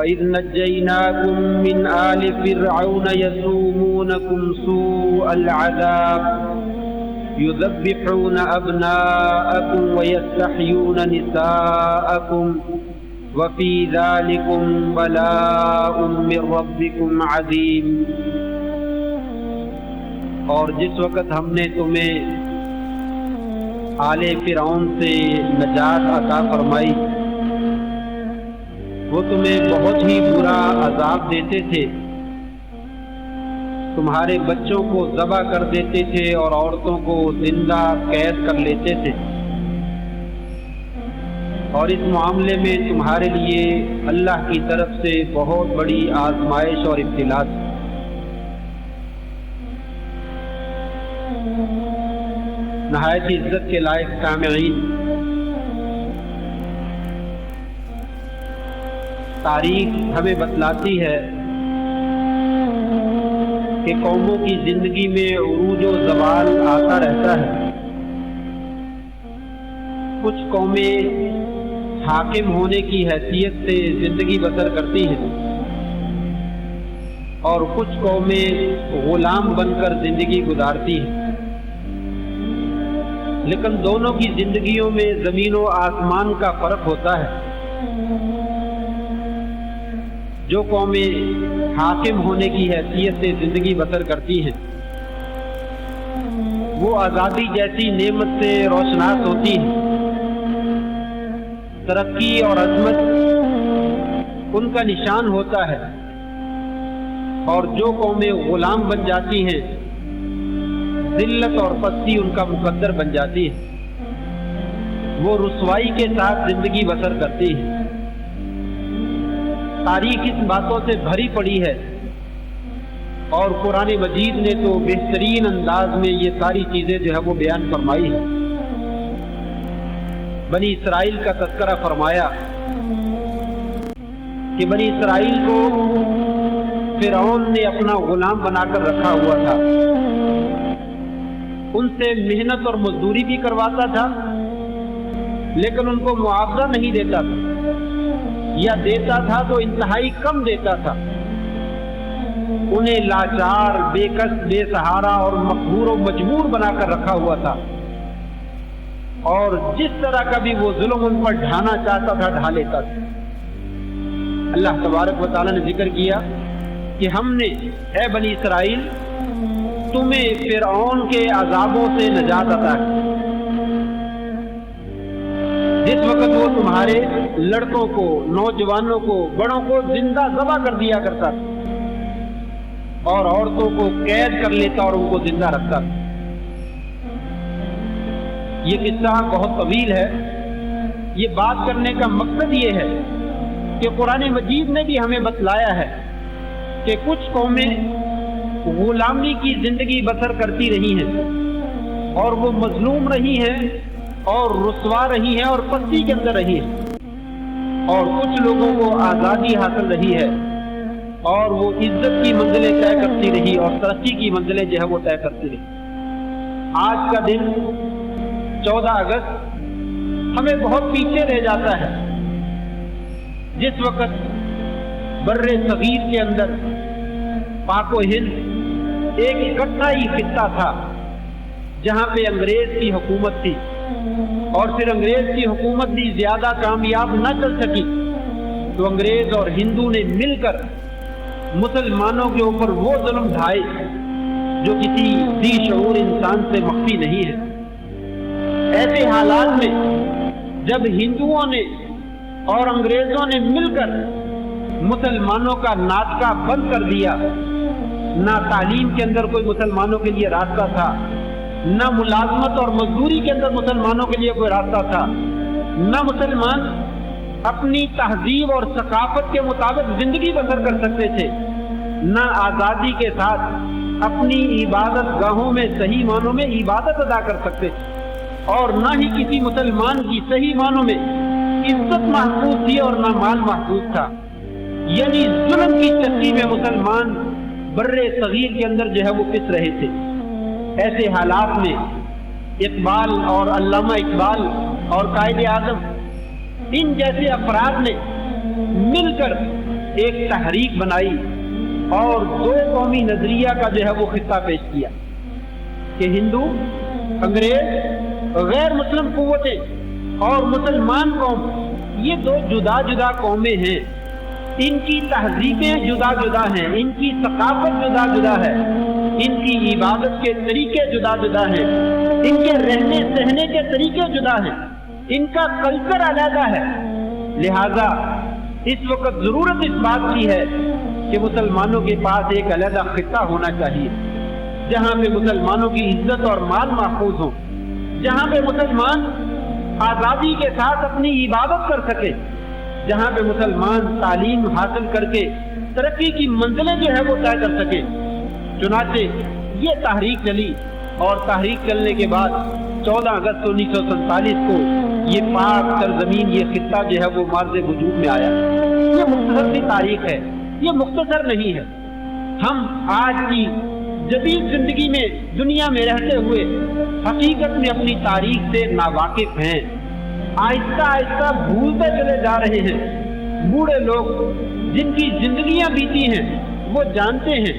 وَإِذْ نَجَّيْنَاكُمْ مِنْ آلِ فِرْعَوْنَ يَسُومُونَكُمْ سُوءَ الْعَذَابِ يُذَبِّحُونَ أَبْنَاءَكُمْ وَيَسْتَحْيُونَ نِسَاءَكُمْ وَفِي ذَلِكُمْ بَلَاءٌ مِّن رَّبِّكُمْ عَظِيمٌ۔ اور جس وقت ہم نے تمہیں آل فرعون سے نجات عطا فرمائی، وہ تمہیں بہت ہی برا عذاب دیتے تھے، تمہارے بچوں کو ذبح کر دیتے تھے اور عورتوں کو زندہ قید کر لیتے تھے، اور اس معاملے میں تمہارے لیے اللہ کی طرف سے بہت بڑی آزمائش اور ابتلا تھی۔ نہایت عزت کے لائق سامعین، تاریخ ہمیں بتلاتی ہے کہ قوموں کی زندگی میں عروج و زوال آتا رہتا ہے۔ کچھ قومیں حاکم ہونے کی حیثیت سے زندگی بسر کرتی ہیں اور کچھ قومیں غلام بن کر زندگی گزارتی ہیں، لیکن دونوں کی زندگیوں میں زمین و آسمان کا فرق ہوتا ہے۔ جو قومیں حاکم ہونے کی حیثیت سے زندگی بسر کرتی ہیں وہ آزادی جیسی نعمت سے روشناس ہوتی ہیں، ترقی اور عظمت ان کا نشان ہوتا ہے، اور جو قومیں غلام بن جاتی ہیں ذلت اور پستی ان کا مقدر بن جاتی ہے، وہ رسوائی کے ساتھ زندگی بسر کرتی ہے۔ تاریخ اس باتوں سے بھری پڑی ہے، اور قرآن مجید نے تو بہترین انداز میں یہ ساری چیزیں جو ہے وہ بیان فرمائی ہے۔ بنی اسرائیل کا تذکرہ فرمایا کہ بنی اسرائیل کو فرعون نے اپنا غلام بنا کر رکھا ہوا تھا، ان سے محنت اور مزدوری بھی کرواتا تھا، لیکن ان کو معاوضہ نہیں دیتا تھا، یا دیتا تھا تو انتہائی کم دیتا تھا۔ انہیں لاچار، بے کس، بے سہارا اور مقہور و مجبور بنا کر رکھا ہوا تھا، اور جس طرح کا بھی وہ ظلم ان پر ڈھانا چاہتا تھا ڈھا لیتا تھا۔ اللہ تبارک و تعالیٰ نے ذکر کیا کہ ہم نے اے بنی اسرائیل تمہیں فرعون کے عذابوں سے نجات عطا کی۔ جس وقت وہ تمہارے لڑکوں کو، نوجوانوں کو، بڑوں کو زندہ ذبح کر دیا کرتا تھا اور عورتوں کو قید کر لیتا اور ان کو زندہ رکھتا تھا۔ یہ قصہ بہت طویل ہے، یہ بات کرنے کا مقصد یہ ہے کہ قرآن مجید نے بھی ہمیں بتلایا ہے کہ کچھ قومیں غلامی کی زندگی بسر کرتی رہی ہیں اور وہ مظلوم رہی ہیں اور رسوا رہی ہیں اور پستی کے اندر رہی ہیں، اور کچھ لوگوں کو آزادی حاصل رہی ہے اور وہ عزت کی منزلیں طے کرتی رہی اور ترقی کی منزلیں جو ہے وہ طے کرتی رہی۔ آج کا دن 14 اگست ہمیں بہت پیچھے رہ جاتا ہے، جس وقت بر صغیر کے اندر پاک و ہند ایک اکٹھا ہی خطہ تھا جہاں پہ انگریز کی حکومت تھی، اور پھر انگریز کی حکومت بھی زیادہ کامیاب نہ چل سکی تو انگریز اور ہندو نے مل کر مسلمانوں کے اوپر وہ ظلم ڈھائے جو کسی ذی شعور انسان سے مخفی نہیں ہے۔ ایسے حالات میں جب ہندوؤں نے اور انگریزوں نے مل کر مسلمانوں کا ناطقہ بند کر دیا، نہ تعلیم کے اندر کوئی مسلمانوں کے لیے راستہ تھا، نہ ملازمت اور مزدوری کے اندر مسلمانوں کے لیے کوئی راستہ تھا، نہ مسلمان اپنی تہذیب اور ثقافت کے مطابق زندگی بسر کر سکتے تھے، نہ آزادی کے ساتھ اپنی عبادت گاہوں میں صحیح معنوں میں عبادت ادا کر سکتے تھے، اور نہ ہی کسی مسلمان کی صحیح معنوں میں عزت محفوظ تھی اور نہ مال محفوظ تھا۔ یعنی ظلم کی چکی میں مسلمان بر صغیر کے اندر جو ہے وہ پس رہے تھے۔ ایسے حالات میں اقبال اور علامہ اقبال اور قائد اعظم ان جیسے افراد نے مل کر ایک تحریک بنائی اور دو قومی نظریہ کا جو ہے وہ خطہ پیش کیا کہ ہندو، انگریز، غیر مسلم قوتیں اور مسلمان قوم، یہ دو جدا جدا قومیں ہیں، ان کی تہذیبیں جدا جدا ہیں، ان کی ثقافت جدا جدا ہے، ان کی عبادت کے طریقے جدا جدا ہیں، ان کے رہنے سہنے کے طریقے جدا ہیں، ان کا کلچر علیحدہ ہے۔ لہذا اس وقت ضرورت اس بات کی ہے کہ مسلمانوں کے پاس ایک علیحدہ خطہ ہونا چاہیے جہاں پہ مسلمانوں کی عزت اور مال محفوظ ہو، جہاں پہ مسلمان آزادی کے ساتھ اپنی عبادت کر سکے، جہاں پہ مسلمان تعلیم حاصل کر کے ترقی کی منزلیں جو ہے وہ طے کر سکے۔ چنانچہ یہ تحریک چلی اور تحریک چلنے کے بعد 14 اگست 1947 کو یہ پاک سرزمین، یہ خطہ جو ہے وہ مارز وجود میں آیا۔ یہ مختصر سی تاریخ ہے، یہ مختصر نہیں ہے۔ ہم آج کی جدید زندگی میں دنیا میں رہتے ہوئے حقیقت میں اپنی تاریخ سے ناواقف ہیں، آہستہ آہستہ بھولتے چلے جا رہے ہیں۔ بوڑھے لوگ جن کی زندگیاں بیتی ہیں وہ جانتے ہیں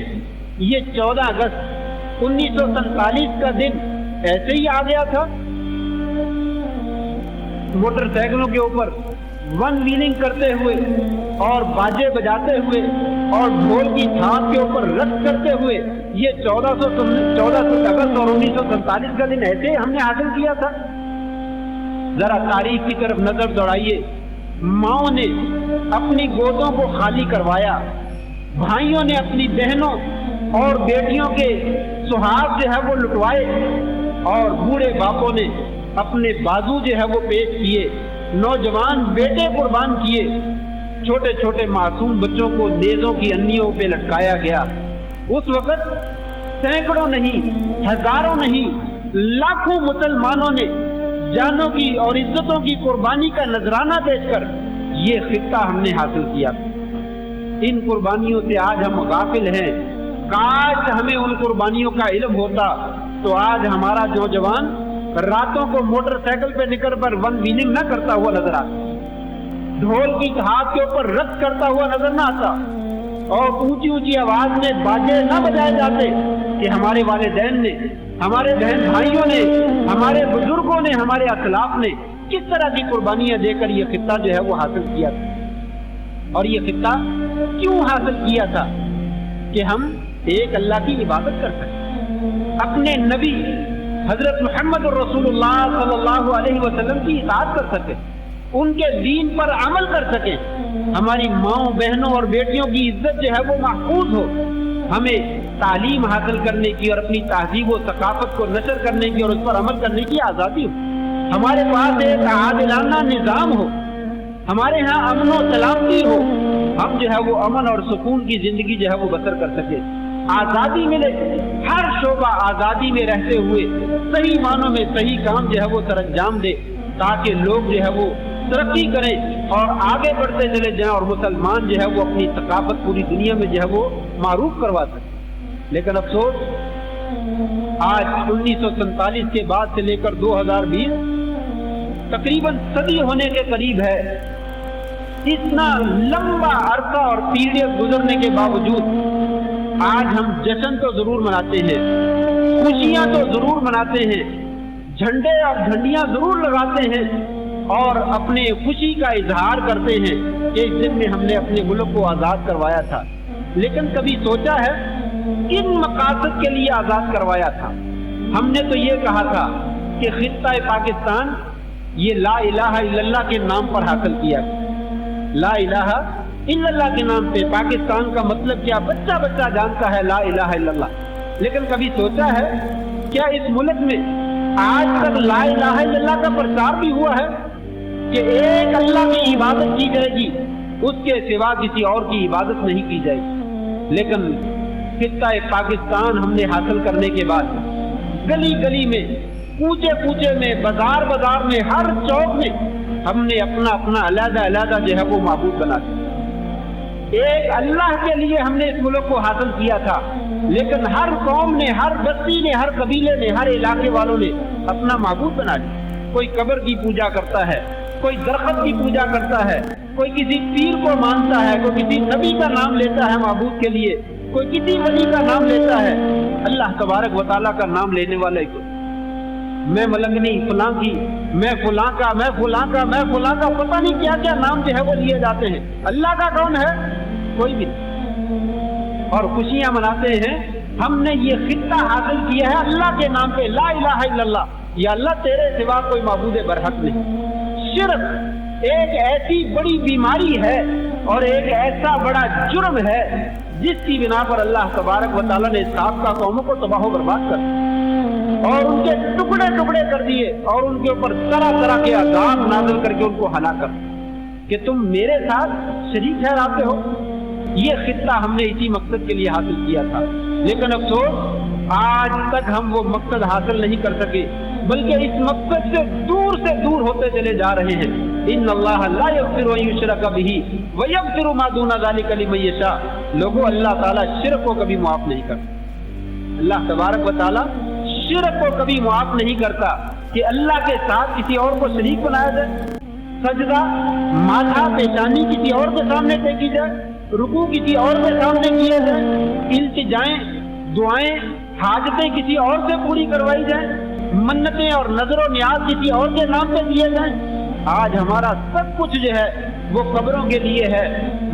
یہ 14 اگست 1947 کا دن ایسے ہی آ گیا تھا۔ موٹر سائیکلوں کے اوپر ون ویلنگ کرتے ہوئے اور باجے بجاتے ہوئے اور ڈھول کی تھاپ کے اوپر رقص کرتے ہوئے یہ 14 اگست اور 1947 کا دن ایسے ہم نے حاصل کیا تھا۔ ذرا تاریخ کی طرف نظر دوڑائیے۔ ماؤں نے اپنی گودوں کو خالی کروایا، بھائیوں نے اپنی بہنوں اور بیٹیوں کے سہاگ جو ہے وہ لٹوائے، اور بوڑھے باپوں نے اپنے بازو جو ہے وہ پیش کیے، نوجوان بیٹے قربان کیے، چھوٹے چھوٹے معصوم بچوں کو نیزوں کی انیوں پہ لٹکایا گیا۔ اس وقت سینکڑوں نہیں، ہزاروں نہیں، لاکھوں مسلمانوں نے جانوں کی اور عزتوں کی قربانی کا نذرانہ پیش کر یہ خطہ ہم نے حاصل کیا۔ ان قربانیوں سے آج ہم غافل ہیں۔ کاش ہمیں ان قربانیوں کا علم ہوتا تو آج ہمارا نوجوان راتوں کو موٹر سائیکل پہ نکل کر ون ویلنگ نہ کرتا ہوا نظر آتا، ڈھول کی ہاتھ کے اوپر رقص کرتا ہوا نظر نہ آتا، اور اونچی اونچی آواز میں باجے نہ بجائے جاتے کہ ہمارے والدین نے، ہمارے بہن بھائیوں نے، ہمارے بزرگوں نے، ہمارے اسلاف نے کس طرح کی قربانیاں دے کر یہ خطہ جو ہے وہ حاصل کیا تھا۔ اور یہ خطہ کیوں حاصل کیا تھا؟ کہ ہم ایک اللہ کی عبادت کر سکیں، اپنے نبی حضرت محمد رسول اللہ صلی اللہ علیہ وسلم کی اطاعت کر سکیں، ان کے دین پر عمل کر سکیں، ہماری ماؤں بہنوں اور بیٹیوں کی عزت جو ہے وہ محفوظ ہو، ہمیں تعلیم حاصل کرنے کی اور اپنی تہذیب و ثقافت کو نشر کرنے کی اور اس پر عمل کرنے کی آزادی ہو، ہمارے پاس ایک عادلانہ نظام ہو، ہمارے ہاں امن و سلامتی ہو، ہم جو ہے وہ امن اور سکون کی زندگی جو ہے وہ بسر کر سکے، آزادی ملے، ہر شعبہ آزادی میں رہتے ہوئے صحیح معنوں میں صحیح کام جو ہے وہ سر انجام دے، تاکہ لوگ جو ہے وہ ترقی کریں اور آگے بڑھتے چلے جائیں اور مسلمان جو ہے وہ اپنی ثقافت پوری دنیا میں جو ہے وہ معروف کروا سکیں۔ لیکن افسوس آج 1947 کے بعد سے لے کر 2020 تقریباً صدی ہونے کے قریب ہے، اتنا لمبا عرصہ اور پیریڈ گزرنے کے باوجود آج ہم جشن تو ضرور مناتے ہیں، خوشیاں تو ضرور مناتے ہیں، جھنڈے اور جھنڈیاں ضرور لگاتے ہیں اور اپنے خوشی کا اظہار کرتے ہیں کہ اس دن میں ہم نے اپنے ملک کو آزاد کروایا تھا، لیکن کبھی سوچا ہے کن مقاصد کے لیے آزاد کروایا تھا؟ ہم نے تو یہ کہا تھا کہ خطہ پاکستان یہ لا الہ الا اللہ کے نام پر حاصل کیا، لا الہ الا اللہ کے نام پہ پاکستان کا مطلب کیا بچہ بچہ جانتا ہے، لا الہ الا اللہ۔ لیکن کبھی سوچا ہے کیا اس ملک میں آج تک لا الہ الا اللہ کا پرچار بھی ہوا ہے کہ ایک اللہ کی عبادت کی جائے گی، اس کے سوا کسی اور کی عبادت نہیں کی جائے گی؟ لیکن خطہ پاکستان ہم نے حاصل کرنے کے بعد گلی گلی میں، کوچے کوچے میں، بازار بازار میں، ہر چوک میں ہم نے اپنا اپنا علیحدہ علیحدہ جو ہے وہ معبود بنا دیا۔ ایک اللہ کے لیے ہم نے اس ملک کو حاصل کیا تھا، لیکن ہر قوم نے، ہر بستی نے، ہر قبیلے نے، ہر علاقے والوں نے اپنا معبود بنا لیا۔ کوئی قبر کی پوجا کرتا ہے، کوئی درخت کی پوجا کرتا ہے، کوئی کسی پیر کو مانتا ہے، کوئی کسی نبی کا نام لیتا ہے معبود کے لیے، کوئی کسی ولی کا نام لیتا ہے، اللہ تبارک و تعالیٰ کا نام لینے والے کو میں ملنگنی فلاں کی، میں فلاں کا، میں فلاں کا، میں فلاں کا، پتہ نہیں کیا کیا نام جو ہے وہ لیے جاتے ہیں۔ اللہ کا کون ہے؟ کوئی بھی نہیں، اور خوشیاں مناتے ہیں۔ ہم نے یہ خطہ حاصل کیا ہے اللہ کے نام پہ، لا الہ الا اللہ، یا اللہ تیرے سوا کوئی معبود برحق نہیں۔ شرک ایک ایسی بڑی بیماری ہے اور ایک ایسا بڑا جرم ہے جس کی بنا پر اللہ تبارک و تعالیٰ نے سابقہ قوموں کو تباہ و برباد کر اور ان کے ٹکڑے ٹکڑے کر دیے اور ان کے اوپر طرح طرح کے عذاب نازل کر کے ان کو ہلاک کر کہ تم میرے ساتھ شریک ٹھہراتے ہو۔ یہ خطہ ہم نے اسی مقصد کے لیے حاصل کیا تھا، لیکن افسوس آج تک ہم وہ مقصد حاصل نہیں کر سکے، بلکہ اس مقصد سے دور ہوتے چلے جا رہے ہیں۔ ان اللہ لا یغفر ان یشرک بہ ویغفر ما دون ذلک لمن یشاء۔ لوگوں، اللہ تعالیٰ شرک کو کبھی معاف نہیں کرتا۔ اللہ تبارک و تعالیٰ شرک کو کبھی معاف نہیں کرتا کہ اللہ کے ساتھ کسی اور کو شریک بنایا جائے، سجدہ ماتھا پیشانی کسی اور کے سامنے ٹیکی جائے، رکوع کسی اور کے سامنے کیے جائیں، التجائیں دعائیں حاجتیں کسی اور سے پوری کروائی جائیں، منتیں اور نظر و نیاز کسی اور کے نام پہ دیے جائیں۔ آج ہمارا سب کچھ جو ہے وہ قبروں کے لیے ہے،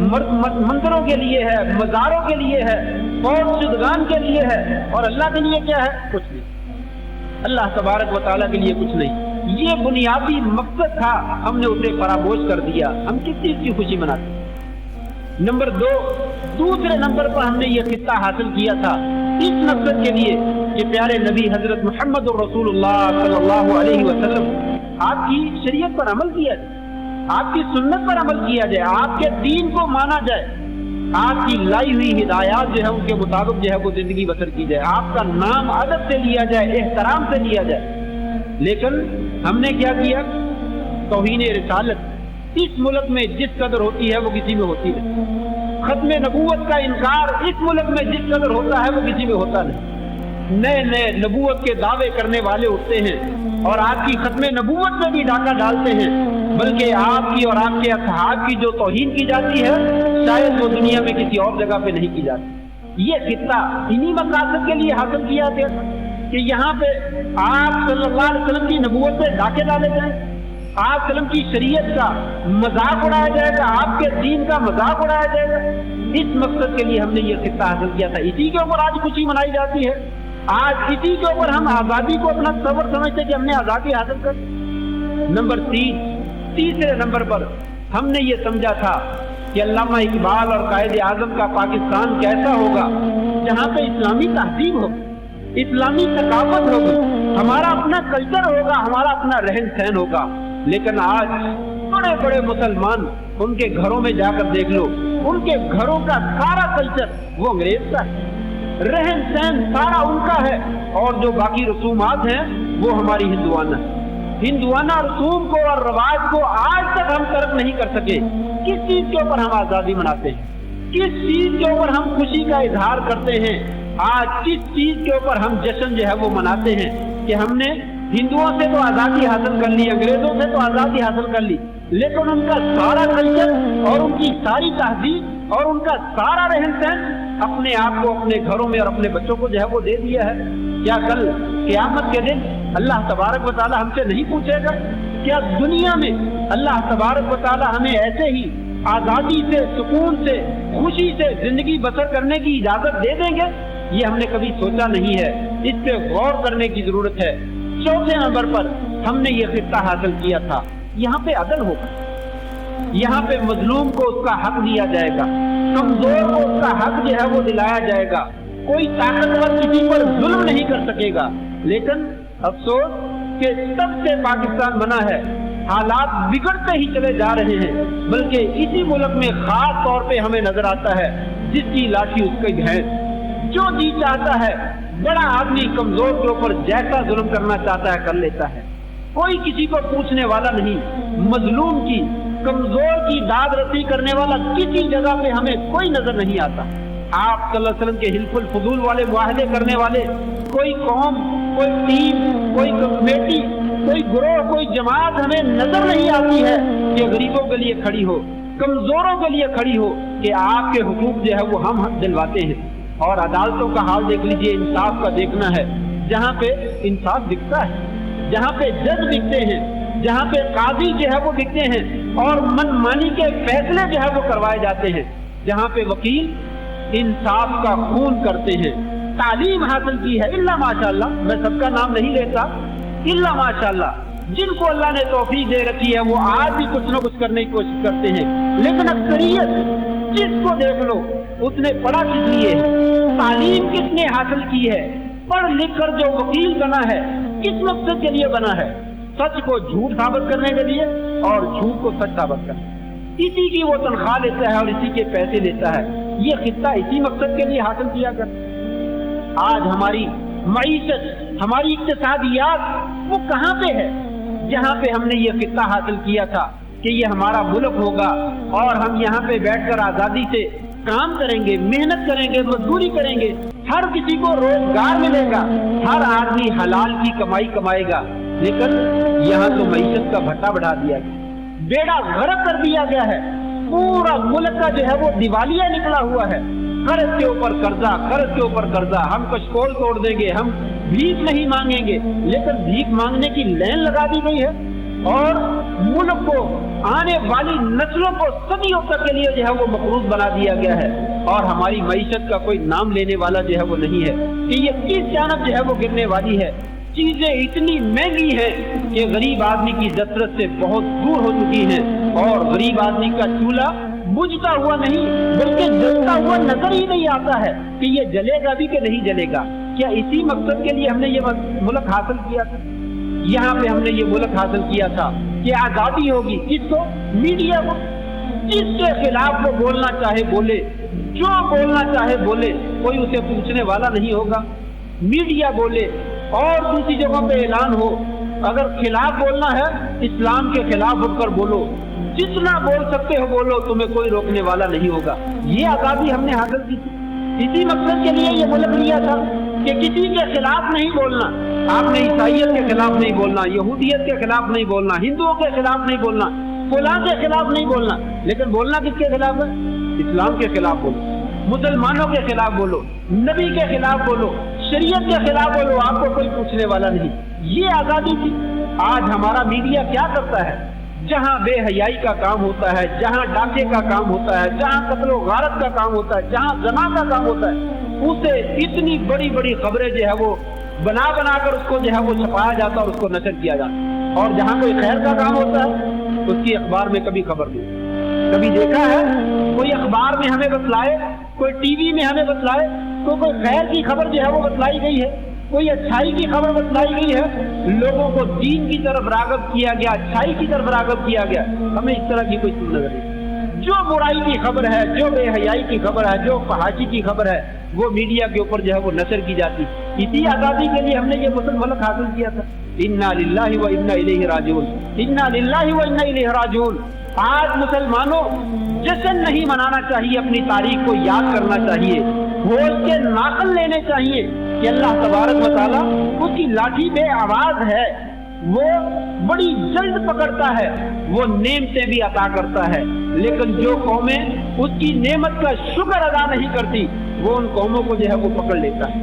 مندروں کے لیے ہے، مزاروں کے لیے ہے، فوت شدگان کے لیے ہے، اور اللہ کے لیے کیا ہے؟ کچھ نہیں۔ اللہ تبارک و تعالیٰ کے لیے کچھ نہیں۔ یہ بنیادی مقصد تھا، ہم نے اسے فراموش کر دیا۔ ہم کس چیز کی خوشی مناتے؟ نمبر 2، دوسرے نمبر پر ہم نے یہ خطہ حاصل کیا تھا اس مقصد کے لیے کہ پیارے نبی حضرت محمد رسول اللہ صلی اللہ علیہ وسلم آپ کی شریعت پر عمل کیا جائے، آپ کی سنت پر عمل کیا جائے، آپ کے دین کو مانا جائے، آپ کی لائی ہوئی ہدایات جو ہے ان کے مطابق جو ہے وہ زندگی بسر کی جائے، آپ کا نام ادب سے لیا جائے، احترام سے لیا جائے۔ لیکن ہم نے کیا کیا؟ توہین رسالت اس ملک میں جس قدر ہوتی ہے وہ کسی میں ہوتی نہیں، ختم نبوت کا انکار اس ملک میں جس قدر ہوتا ہے وہ کسی میں ہوتا نہیں۔ نئے نئے نبوت کے دعوے کرنے والے اٹھتے ہیں اور آپ کی ختم نبوت میں بھی ڈاکہ ڈالتے ہیں، بلکہ آپ کی اور آپ کے اصحاب کی جو توہین کی جاتی ہے شاید وہ دنیا میں کسی اور جگہ پہ نہیں کی جاتی۔ یہ خطہ انہی مقاصد کے لیے حاصل کیا گیا کہ یہاں پہ آپ صلی اللہ علیہ وسلم کی نبوت سے ڈاکے ڈالے جائیں، آپ وسلم کی شریعت کا مذاق اڑایا جائے گا، آپ کے دین کا مذاق اڑایا جائے گا۔ اس مقصد کے لیے ہم نے یہ خطہ حاصل کیا تھا۔ اسی کے اوپر آج خوشی منائی جاتی ہے، آج اسی کے اوپر ہم آزادی کو اپنا صبر سمجھتے کہ ہم نے آزادی حاصل کر۔ نمبر 3، تیسرے نمبر پر ہم نے یہ سمجھا تھا کہ علامہ اقبال اور قائد اعظم کا پاکستان کیسا ہوگا جہاں پہ اسلامی تہذیب ہوگی، اسلامی ثقافت ہوگی، ہمارا اپنا کلچر ہوگا، ہمارا اپنا رہن سہن ہوگا۔ لیکن آج بڑے بڑے مسلمان ان کے گھروں میں جا کر دیکھ لو، ان کے گھروں کا سارا کلچر وہ انگریز کا ہے، رہن سہن سارا ان کا ہے، اور جو باقی رسومات ہیں وہ ہماری ہندوانہ رسوم کو اور رواج کو آج تک ہم ترک نہیں کر سکے۔ کس چیز کے اوپر ہم آزادی مناتے ہیں، کس چیز کے اوپر ہم خوشی کا اظہار کرتے ہیں، آج کس چیز کے اوپر ہم جشن جو ہے وہ مناتے ہیں کہ ہم نے ہندوؤں سے تو آزادی حاصل کر لی، انگریزوں سے تو آزادی حاصل کر لی، لیکن ان کا سارا کلچر اور ان کی ساری تہذیب اور ان کا سارا رہن سہن اپنے آپ کو اپنے گھروں میں اور اپنے بچوں کو جو ہے وہ دے دیا ہے۔ کیا کل قیامت کے دن اللہ تبارک و تعالی ہم سے نہیں پوچھے گا؟ کیا دنیا میں اللہ تبارک و تعالی ہمیں ایسے ہی آزادی سے، سکون سے، خوشی سے زندگی بسر کرنے کی اجازت دے دیں گے؟ یہ ہم نے کبھی سوچا نہیں ہے، اس پہ غور کرنے کی ضرورت ہے۔ چوتھے نمبر پر ہم نے یہ خطہ حاصل کیا تھا، یہاں پہ عدل ہوگا، یہاں پہ مظلوم کو اس کا حق دیا جائے گا، کمزور کو اس کا حق جو ہے وہ دلایا جائے گا، کوئی طاقتور کسی پر ظلم نہیں کر سکے گا۔ لیکن افسوس کہ تب سے پاکستان بنا ہے حالات بگڑتے ہی چلے جا رہے ہیں، بلکہ اسی ملک میں خاص طور پہ ہمیں نظر آتا ہے جس کی لاٹھی اس کی بھینس، جو جی چاہتا ہے بڑا آدمی کمزور کے اوپر جیسا ظلم کرنا چاہتا ہے کر لیتا ہے، کوئی کسی کو پوچھنے والا نہیں، مظلوم کی، کمزور کی داد رسی کرنے والا کسی جگہ پہ ہمیں کوئی نظر نہیں آتا۔ آپ صلی اللہ علیہ وسلم کے حلف الفضول والے معاہدے کرنے والے کوئی قوم، کوئی ٹیم، کوئی کمیٹی کوئی گروہ کوئی جماعت ہمیں نظر نہیں آتی ہے کہ غریبوں کے لیے کھڑی ہو، کمزوروں کے لیے کھڑی ہو، کہ آپ کے حقوق جو ہے وہ ہم دلواتے ہیں۔ اور عدالتوں کا حال دیکھ لیجئے، انصاف کا دیکھنا ہے، جہاں پہ انصاف دکھتا ہے، جہاں پہ جج دکھتے ہیں، جہاں پہ قاضی جو ہے وہ دکھتے ہیں اور من مانی کے فیصلے جو ہے وہ کروائے جاتے ہیں، جہاں پہ وکیل انصاف کا خون کرتے ہیں۔ تعلیم حاصل کی ہے الا ماشاءاللہ، میں سب کا نام نہیں لیتا، الا ماشاءاللہ جن کو اللہ نے توفیق دے رکھی ہے وہ آج بھی کچھ نہ کچھ کرنے کی کوشش کرتے ہیں، لیکن اکثریت جس کو دیکھ لو اس نے پڑھا کس لیے ہے، تعلیم کس نے حاصل کی ہے، پڑھ لکھ کر جو وکیل بنا ہے کس مقصد کے لیے بنا ہے؟ سچ کو جھوٹ ثابت کرنے کے لیے اور جھوٹ کو سچ ثابت کرنے، اسی کی وہ تنخواہ لیتا ہے اور اسی کے پیسے لیتا ہے۔ یہ خطہ اسی مقصد کے لیے حاصل کیا کر۔ آج ہماری معیشت، ہماری اقتصادیات وہ کہاں پہ ہے؟ جہاں پہ ہم نے یہ خطہ حاصل کیا تھا کہ یہ ہمارا ملک ہوگا اور ہم یہاں پہ بیٹھ کر آزادی سے کام کریں گے، محنت کریں گے، مزدوری کریں گے، ہر کسی کو روزگار ملے گا، ہر آدمی حلال کی کمائی کمائے گا، لیکن یہاں تو معیشت کا بھٹا بڑھا دیا گیا، بیڑا غرق کر دیا گیا ہے، پورا ملک کا جو ہے وہ دیوالیہ نکلا ہوا ہے، قرض کے اوپر قرضہ، قرض کے اوپر قرضہ، ہم کشکول توڑ دیں گے، ہم بھیک نہیں مانگیں گے، لیکن بھیک مانگنے کی لین لگا دی گئی ہے اور ملک کو، آنے والی نسلوں کو صدیوں تک کے لیے جو ہے وہ مقروض بنا دیا گیا ہے، اور ہماری معیشت کا کوئی نام لینے والا جو ہے وہ نہیں ہے کہ یہ کس جانب جو ہے وہ گرنے والی ہے۔ چیزیں اتنی مہنگی ہیں کہ غریب آدمی کی دسترس سے بہت دور ہو چکی ہیں، اور غریب آدمی کا چولہا بجھتا ہوا نہیں بلکہ جلتا ہوا نظر ہی نہیں آتا ہے کہ یہ جلے گا بھی کہ نہیں جلے گا۔ کیا اسی مقصد کے لیے ہم نے یہ ملک حاصل کیا تھا؟ یہاں پہ ہم نے یہ ملک حاصل کیا تھا کہ آزادی ہوگی، کس کو؟ میڈیا کو، جس کے خلاف وہ بولنا چاہے بولے، جو بولنا چاہے بولے، کوئی اسے پوچھنے والا نہیں ہوگا۔ میڈیا بولے اور دوسری جگہوں پہ اعلان ہو، اگر خلاف بولنا ہے اسلام کے خلاف اٹھ کر بولو، جتنا بول سکتے ہو بولو، تمہیں کوئی روکنے والا نہیں ہوگا۔ یہ آزادی ہم نے حاصل کی تھی، اسی مقصد کے لیے یہ ملک لیا تھا کہ کسی کے خلاف نہیں بولنا۔ آپ نے عیسائیت کے خلاف نہیں بولنا، یہودیت کے خلاف نہیں بولنا، ہندوؤں کے خلاف نہیں بولنا، فلاں کے خلاف نہیں بولنا، لیکن بولنا کس کے خلاف ہے؟ اسلام کے خلاف بولو، مسلمانوں کے خلاف بولو، نبی کے خلاف بولو، شریعت کے خلاف بولو، آپ کو کوئی پوچھنے والا نہیں۔ یہ آزادی تھی۔ آج ہمارا میڈیا کیا کرتا ہے؟ جہاں بے حیائی کا کام ہوتا ہے، جہاں ڈاکے کا کام ہوتا ہے، جہاں قتل و غارت کا کام ہوتا ہے، جہاں زنا کا کام ہوتا ہے، اسے اتنی بڑی بڑی خبریں جو ہے وہ بنا بنا کر اس کو جو ہے وہ چھپایا جاتا اور اس کو نشر کیا جاتا، اور جہاں کوئی خیر کا کام ہوتا ہے اس کی اخبار میں کبھی خبر نہیں۔ کبھی دیکھا ہے کوئی اخبار میں ہمیں بتلائے، کوئی ٹی وی میں ہمیں بتلائے تو کوئی خیر کی خبر جو ہے وہ بتلائی گئی ہے، کوئی اچھائی کی خبر بتلائی گئی ہے، لوگوں کو دین کی طرف راغب کیا گیا، اچھائی کی طرف راغب کیا گیا؟ ہمیں اس طرح کی کوئی چیز نظر نہیں۔ جو برائی کی خبر ہے، جو بے حیائی کی خبر ہے، جو فحاشی کی خبر ہے، وہ میڈیا کے اوپر جو ہے وہ نشر کی جاتی۔ اسی آزادی کے لیے ہم نے یہ ملک حاصل کیا تھا۔ انا للہ و انا الیہ راجعون، انا للہ و انا الیہ راجعون۔ آج مسلمانوں جشن نہیں منانا چاہیے، اپنی تاریخ کو یاد کرنا چاہیے، ہوش کے ناقل لینے چاہیے کہ اللہ تبارک و تعالیٰ اس کی لاٹھی بے آواز ہے، وہ بڑی جلد پکڑتا ہے، وہ نعمتیں بھی عطا کرتا ہے، لیکن جو قومیں اس کی نعمت کا شکر ادا نہیں کرتی وہ ان قوموں کو جو ہے وہ پکڑ لیتا ہے۔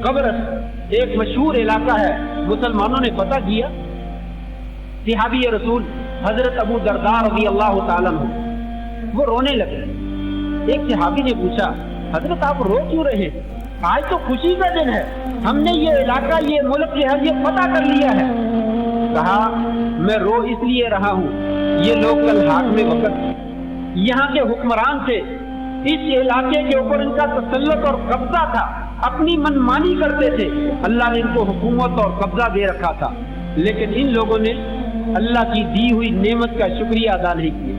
قبرص ایک مشہور علاقہ ہے، مسلمانوں نے فتح کیا، صحابی رسول حضرت ابو درداء رضی اللہ تعالیٰ عنہ وہ رونے لگے۔ ایک صحابی نے پوچھا، حضرت آپ رو کیوں رہے؟ آج تو خوشی کا دن ہے، ہم نے یہ علاقہ، یہ ملک جو ہے یہ فتح کر لیا ہے۔ کہا میں رو اس لیے رہا ہوں، یہ لوگ کل حاکم وقت یہاں کے حکمران تھے، اس علاقے کے اوپر ان کا تسلط اور قبضہ تھا، اپنی منمانی کرتے تھے، اللہ نے ان کو حکومت اور قبضہ دے رکھا تھا، لیکن ان لوگوں نے اللہ کی دی ہوئی نعمت کا شکریہ ادا نہیں کیا،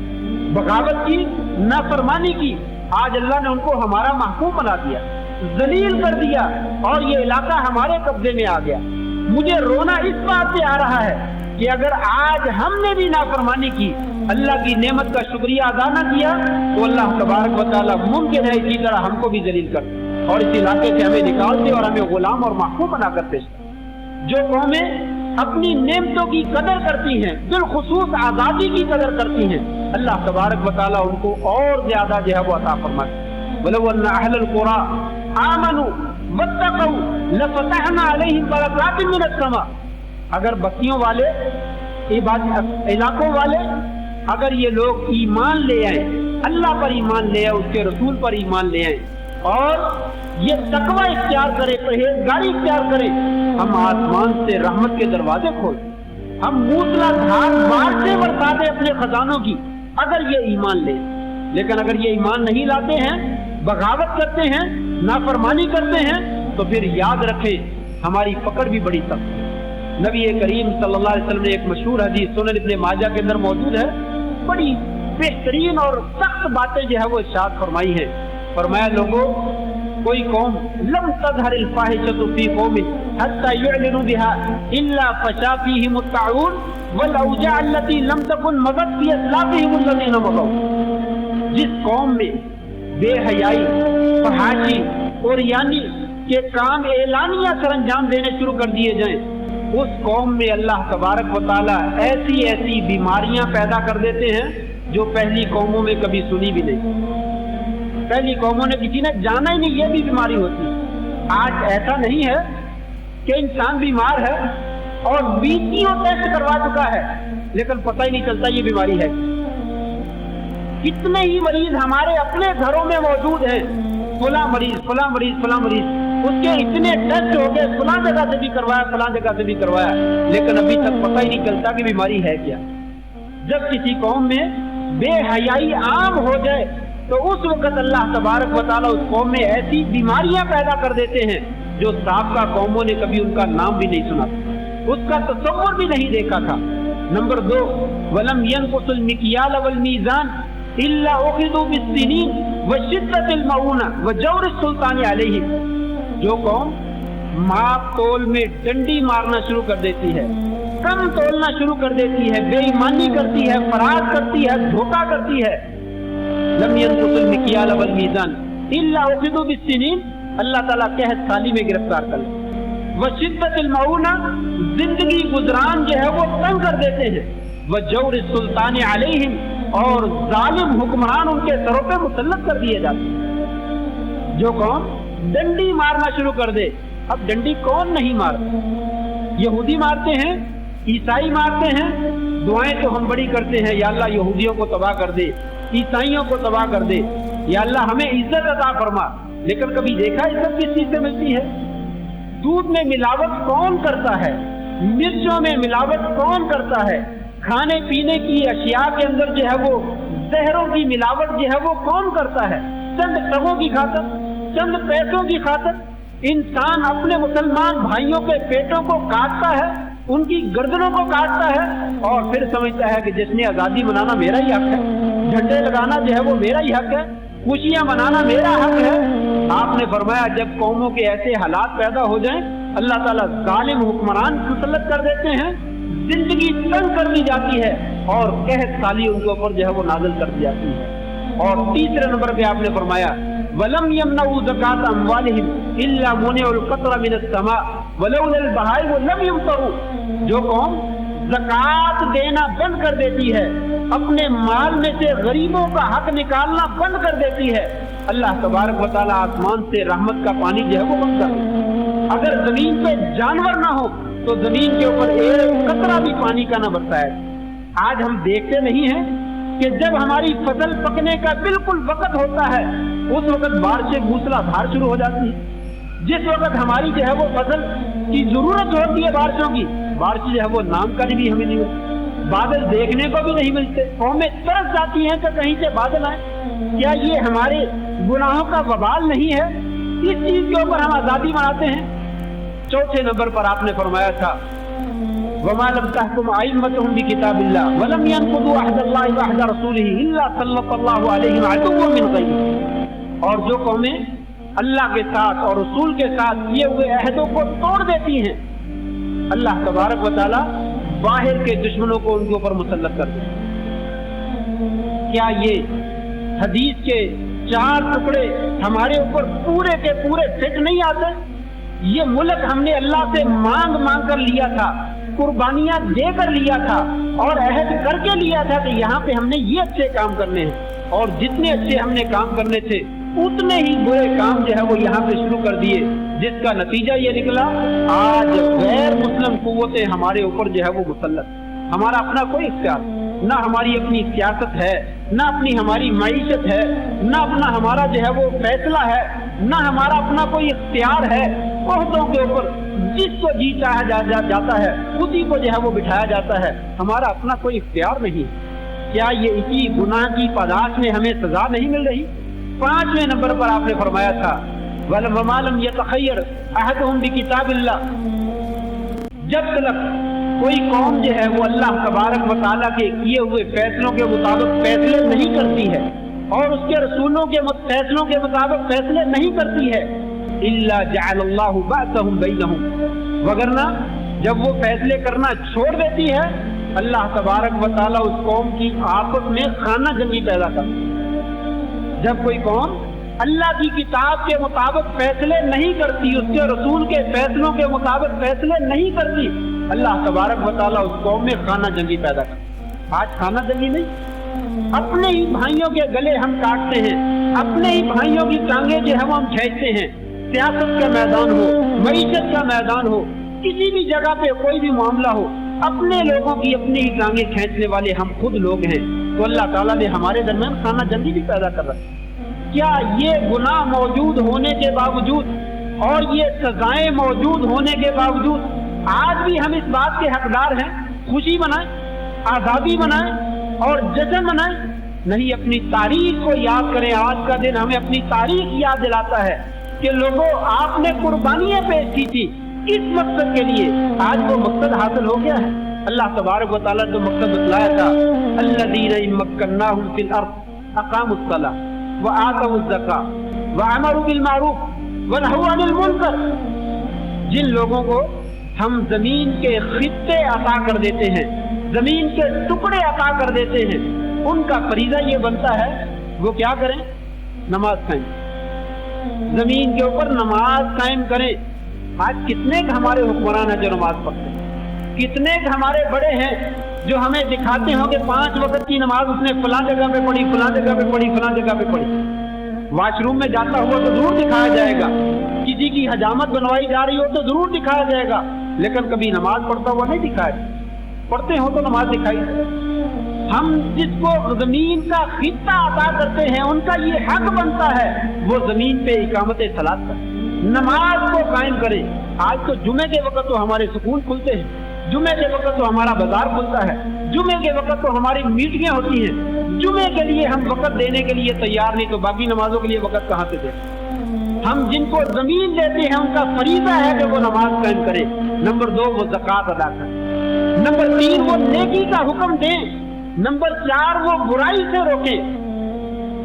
بغاوت کی، نافرمانی کی۔ آج اللہ نے ان کو ہمارا محکوم بنا دیا، ذلیل کر دیا، اور یہ علاقہ ہمارے قبضے میں آ گیا۔ مجھے رونا اس بات سے آ رہا ہے کہ اگر آج ہم نے بھی نافرمانی کی، اللہ کی نعمت کا شکریہ ادا نہ کیا، تو اللہ تبارک و تعالیٰ ممکن ہے اسی طرح ہم کو بھی ذلیل کرتے اور اس علاقے سے ہمیں نکالتے اور ہمیں غلام اور محکوم بنا کرتے۔ جو قومیں اپنی نعمتوں کی قدر کرتی ہیں، بالخصوص آزادی کی قدر کرتی ہیں، اللہ تبارک و تعالیٰ ان کو اور زیادہ جو ہے وہ عطا فرماتے ہیں۔ وَلَوْ أَنَّ أَهْلَ الْقُرَىٰ آمَنُوا وَاتَّقَوْا لَفَتَحْنَا عَلَيْهِمْ بَرَكَاتٍ مِّنَ السَّمَاءِ، اگر بستیوں والے، علاقوں والے، اگر یہ لوگ ایمان لے آئیں، اللہ پر ایمان لے آئیں، اس کے رسول پر ایمان لے آئیں اور یہ تقوی اختیار کرے، پرہیزگاری اختیار کرے، ہم آسمان سے رحمت کے دروازے کھول، ہم موسلا دھار بارشیں برسا دیں اپنے خزانوں کی، اگر یہ ایمان لے۔ لیکن اگر یہ ایمان نہیں لاتے ہیں، بغاوت کرتے ہیں، نافرمانی کرتے ہیں، تو پھر یاد رکھیں ہماری پکڑ بھی بڑی سخت ہے۔ نبی کریم صلی اللہ علیہ وسلم نے ایک مشہور حدیث سنن ابن ماجہ کے اندر موجود ہے، بڑی بہترین اور سخت باتیں جو ہے وہ ارشاد فرمائی ہیں۔ فرمایا لوگوں، کوئی قوم لم تظہر الفاحشۃ فی قوم حتی یعلنوا بها الا فشا فیہم الطاعون والاوجاع التي لم تکن مضت فی اسلافہم الذین مضوا، جس قوم میں بے حیائی، فحاشی اور یعنی کہ کام اعلانیہ سر انجام دینے شروع کر دیے جائیں، اس قوم میں اللہ تبارک و تعالیٰ ایسی ایسی بیماریاں پیدا کر دیتے ہیں جو پہلی قوموں میں کبھی سنی بھی نہیں، پہلی قوموں نے کسی نے جانا ہی نہیں یہ بھی بیماری ہوتی ہے۔ آج ایسا نہیں ہے کہ انسان بیمار ہے اور 20 ٹیسٹ کروا چکا ہے لیکن پتہ ہی نہیں چلتا یہ بیماری ہے۔ کتنے ہی مریض ہمارے اپنے گھروں میں موجود ہیں، فلاں مریض فلاں مریض فلاں مریض، اس کے اتنے ٹیسٹ ہو گئے، فلاں جگہ سے بھی کروایا، فلاں جگہ سے بھی کروایا، لیکن ابھی تک پتہ ہی نہیں چلتا کہ بیماری ہے کیا۔ جب کسی قوم میں بے حیائی عام ہو جائے تو اس وقت اللہ تبارک و تعالیٰ اس قوم میں ایسی بیماریاں پیدا کر دیتے ہیں جو سابقہ قوموں نے کبھی ان کا نام بھی نہیں سنا، اس کا تصور بھی نہیں دیکھا تھا۔ نمبر 2، وَلَمْ يَنْقُصُ الْمِكْيَالَ وَالْمِيزَانَ إِلَّا أُخِذُوا بِالسِّنِينِ وَشِدَّةِ الْمَعُونَةِ وَجَوْرِ السُّلْطَانِ عَلَيْهِمْ، جو قوم ماپ تول میں ڈنڈی مارنا شروع کر دیتی ہے، کم تولنا شروع کر دیتی ہے، بے ایمانی کرتی ہے، فراڈ کرتی ہے، دھوکہ کرتی ہے، لم ينقص المکیال والمیزان الا اخذوا بالسنین، اللہ تعالیٰ قحط سالی میں گرفتار کر لے۔ وشدت المعونہ، زندگی گزران جو ہے وہ تنگ کر دیتے ہیں، وجور السلطان علیہم، اور ظالم حکمران ان کے سروں پہ مسلط کر دیے جاتے ہیں۔ جو قوم ڈنڈی مارنا شروع کر دے، اب ڈنڈی کون نہیں مارتا؟ یہودی مارتے ہیں، عیسائی مارتے ہیں، دعائیں تو ہم بڑی کرتے ہیں، یا اللہ یہودیوں کو تباہ کر دے، عیسائیوں کو تباہ کر دے، یا اللہ ہمیں عزت عطا فرما، لیکن کبھی دیکھا عزت کس چیز سے ملتی ہے؟ دودھ میں ملاوٹ کون کرتا ہے؟ مرچوں میں ملاوٹ کون کرتا ہے؟ کھانے پینے کی اشیاء کے اندر جو ہے وہ زہروں کی ملاوٹ جو ہے وہ کون کرتا ہے؟ چند ٹگوں کی خاطر، چند پیسوں کی خاطر انسان اپنے مسلمان بھائیوں کے پیٹوں کو کاٹتا ہے، ان کی گردنوں کو کاٹتا ہے، اور پھر سمجھتا ہے کہ جس نے آزادی منانا میرا ہی حق ہے، جھنڈے لگانا جو ہے وہ میرا ہی حق ہے، خوشیاں منانا میرا حق ہے۔ آپ نے فرمایا جب قوموں کے ایسے حالات پیدا ہو جائیں، اللہ تعالیٰ ظالم حکمران مسلط کر دیتے ہیں، زندگی تنگ کر دی جاتی ہے اور قحط سالی ان کے اوپر جو ہے وہ نازل کر دی جاتی ہے۔ اور تیسرے نمبر پہ آپ نے فرمایا وَلَمْ يَمْنَعُوا زَكَاةَ أَمْوَالِهِمْ إِلَّا مُنِعُوا الْقَطْرَ مِنَ السَّمَاءِ وَلَوْلَا الْبَهَائِمُ لَمْ يُمْطَرُوا، جو قوم زکوٰۃ دینا بند کر دیتی ہے، اپنے مال میں سے غریبوں کا حق نکالنا بند کر دیتی ہے، اللہ تبارک و تعالیٰ آسمان سے رحمت کا پانی جو ہے وہ بند کر دیتا ہے۔ اگر زمین پہ جانور نہ ہو تو زمین کے اوپر ایک قطرہ بھی پانی کا نہ برتا ہے۔ آج ہم دیکھتے نہیں ہیں کہ جب ہماری فصل پکنے کا بالکل وقت ہوتا ہے اس وقت بارشیں موسلا دھار شروع ہو جاتی ہے، جس وقت ہماری جو ہے وہ فصل کی ضرورت ہوتی ہے بارشوں کی، بارش جو ہے وہ نام کا بھی ہمیں نہیں ملتی، بادل دیکھنے کو بھی نہیں ملتے، قومیں ترس جاتی ہیں کہ کہیں سے بادل آئے۔ کیا یہ ہمارے گناہوں کا وبال نہیں ہے؟ اس چیز کے اوپر ہم آزادی مناتے ہیں۔ چوتھے نمبر پر آپ نے فرمایا تھا وَمَا لَمْ تَحْكُمْ أَئِمَّتُهُمْ بِكِتَابِ اللَّهِ وَلَمْ يَنقُضُوا عَهْدَ اللَّهِ وَعْهْدَ رَسُولِهِ إِلَّا سَلَّطَ اللَّهُ عَلَيْهِمْ عَدُوًّا مِنْ غَيْرِهِمْ، اور جو قومیں اللہ کے ساتھ اور رسول کے ساتھ کیے ہوئے عہدوں کو توڑ دیتی ہیں، اللہ تبارک و تعالیٰ باہر کے دشمنوں کو ان کے اوپر مسلط کر دیتے ہیں۔ کیا یہ حدیث کے 4 ٹکڑے ہمارے اوپر پورے کے پورے فٹ نہیں آتے؟ یہ ملک ہم نے اللہ سے مانگ مانگ کر لیا تھا، قربانیاں دے کر لیا تھا اور عہد کر کے لیا تھا کہ یہاں پہ ہم نے یہ اچھے کام کرنے ہیں، اور جتنے اچھے ہم نے کام کرنے تھے اتنے ہی برے کام جو ہے وہ یہاں پہ شروع کر دیے، جس کا نتیجہ یہ نکلا آج غیر مسلم قوتیں ہمارے اوپر جو ہے وہ مسلط، ہمارا اپنا کوئی اختیار، نہ ہماری اپنی سیاست ہے، نہ اپنی ہماری معیشت ہے، نہ اپنا ہمارا جو ہے وہ فیصلہ ہے، نہ ہمارا اپنا کوئی اختیار ہے، عہدوں کے اوپر جس کو جی چاہا جاتا ہے اسی کو جو ہے وہ بٹھایا جاتا ہے، ہمارا اپنا کوئی اختیار نہیں۔ کیا یہ اسی گناہ کی پاداش میں ہمیں سزا نہیں مل رہی؟ 5ویں نمبر پر آپ نے فرمایا تھا وَمَا لَمْ يَتَخَيَّرْ أَحَدُهُمْ بِكِتَابِ اللَّهِ، جب تک کوئی قوم جو ہے وہ اللہ تبارک و تعالیٰ کے کیے ہوئے فیصلوں کے مطابق فیصلے نہیں کرتی ہے اور اس کے رسولوں کے فیصلوں کے مطابق فیصلے نہیں کرتی ہے، إِلَّا جَعَلَ اللَّهُ بَعْثَهُمْ بَيْنَهُمْ، وگرنہ جب وہ فیصلے کرنا چھوڑ دیتی ہے اللہ تبارک و تعالیٰ اس قوم کی آپس میں خانہ جنگی پیدا کرتا ہے۔ جب کوئی قوم اللہ کی کتاب کے مطابق فیصلے نہیں کرتی، اس کے رسول کے فیصلوں کے مطابق فیصلے نہیں کرتی، اللہ تبارک و تعالیٰ اس قوم میں خانہ جنگی پیدا کرتا ہے۔ آج خانہ جنگی نہیں، اپنے ہی بھائیوں کے گلے ہم کاٹتے ہیں، اپنے ہی بھائیوں کی ٹانگیں جو ہے وہ ہم کھینچتے ہیں، سیاست کا میدان ہو، معیشت کا میدان ہو، کسی بھی جگہ پہ کوئی بھی معاملہ ہو، اپنے لوگوں کی اپنی ہی ٹانگیں کھینچنے والے ہم خود لوگ ہیں، تو اللہ تعالیٰ نے ہمارے درمیان خانہ جنگی بھی پیدا کر رکھی۔ کیا یہ گناہ موجود ہونے کے باوجود اور یہ سزائیں موجود ہونے کے باوجود آج بھی ہم اس بات کے حقدار ہیں خوشی منائیں، آزادی منائیں اور جشن منائیں؟ نہیں، اپنی تاریخ کو یاد کریں۔ آج کا دن ہمیں اپنی تاریخ یاد دلاتا ہے کہ لوگوں آپ نے قربانیاں پیش کی تھی اس مقصد کے لیے، آج وہ مقصد حاصل ہو گیا ہے۔ اللہ تبارک و تعالیٰ جو مقصد بتلایا تھا الذین ان مکناہم فی الارض اقاموا الصلاۃ وآتوا الزکاۃ وامروا بالمعروف ونہوا عن المنکر، جن لوگوں کو ہم زمین کے خطے عطا کر دیتے ہیں، زمین کے ٹکڑے عطا کر دیتے ہیں، ان کا فریضہ یہ بنتا ہے وہ کیا کریں؟ نماز قائم، زمین کے اوپر نماز قائم کریں۔ آج کتنے ہمارے حکمران ہیں جو نماز پڑھتے ہیں، کتنے ہمارے بڑے ہیں جو ہمیں دکھاتے ہوں کہ 5 وقت کی نماز اس نے فلاں جگہ پہ پڑھی، فلاں جگہ پہ پڑھی، فلاں جگہ پہ پڑھی۔ واش روم میں جاتا ہوا تو ضرور دکھایا جائے گا، کسی کی حجامت بنوائی جا رہی ہو تو ضرور دکھایا جائے گا، لیکن کبھی نماز پڑھتا ہوا نہیں دکھایا، پڑھتے ہوں تو نماز دکھائی۔ ہم جس کو زمین کا خطہ عطا کرتے ہیں ان کا یہ حق بنتا ہے وہ زمین پہ اقامت صلاۃ کرے، نماز کو قائم کرے۔ آج تو جمعے کے وقت تو ہمارے سکول کھلتے ہیں، جمعے کے وقت تو ہمارا بازار کھلتا ہے، جمعے کے وقت تو ہماری میٹنگیں ہوتی ہیں، جمعے کے لیے ہم وقت دینے کے لیے تیار نہیں تو باقی نمازوں کے لیے وقت کہاں سے دیں؟ ہم جن کو زمین دیتے ہیں ان کا فریضہ ہے کہ وہ نماز قائم کرے۔ نمبر 2 وہ زکوٰۃ ادا کرے، نمبر 3 وہ نیکی کا حکم دیں، نمبر 4 وہ برائی سے روکیں۔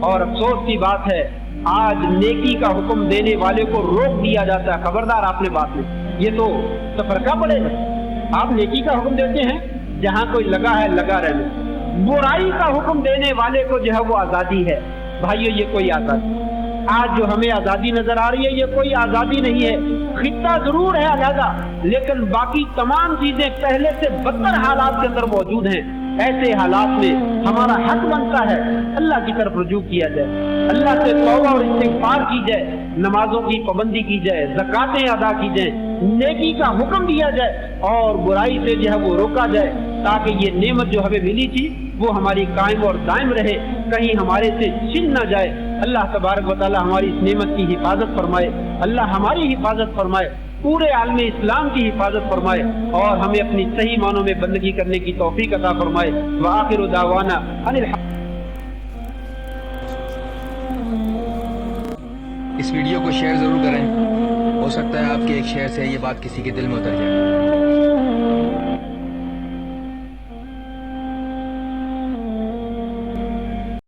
اور افسوس کی بات ہے آج نیکی کا حکم دینے والے کو روک دیا جاتا ہے، خبردار آپ نے بات نہیں، یہ تو تفرقہ پڑے گا۔ آپ نیکی کا حکم دیتے ہیں، جہاں کوئی لگا ہے لگا رہنے، برائی کا حکم دینے والے کو جو ہے وہ آزادی ہے۔ بھائیو یہ کوئی آزادی، آج جو ہمیں آزادی نظر آ رہی ہے یہ کوئی آزادی نہیں ہے۔ خطہ ضرور ہے علیحدہ، لیکن باقی تمام چیزیں پہلے سے بدتر حالات کے اندر موجود ہیں۔ ایسے حالات میں ہمارا حق بنتا ہے اللہ کی طرف رجوع کیا جائے، اللہ سے توبہ اور استغفار کی جائے، نمازوں کی پابندی کی جائے، زکاتیں ادا کی جائیں، نیکی کا حکم دیا جائے اور برائی سے جو ہے وہ روکا جائے، تاکہ یہ نعمت جو ہمیں ملی تھی وہ ہماری قائم اور دائم رہے، کہیں ہمارے سے چھن نہ جائے۔ اللہ تبارک و تعالی ہماری اس نعمت کی حفاظت فرمائے، اللہ ہماری حفاظت فرمائے، پورے عالم اسلام کی حفاظت فرمائے اور ہمیں اپنی صحیح معنوں میں بندگی کرنے کی توفیق عطا فرمائے۔ وآخر دعوانا ان اس ویڈیو کو شیئر ضرور کریں، ہو سکتا ہے آپ کے ایک شیئر سے یہ بات کسی کے دل میں اتر جائے۔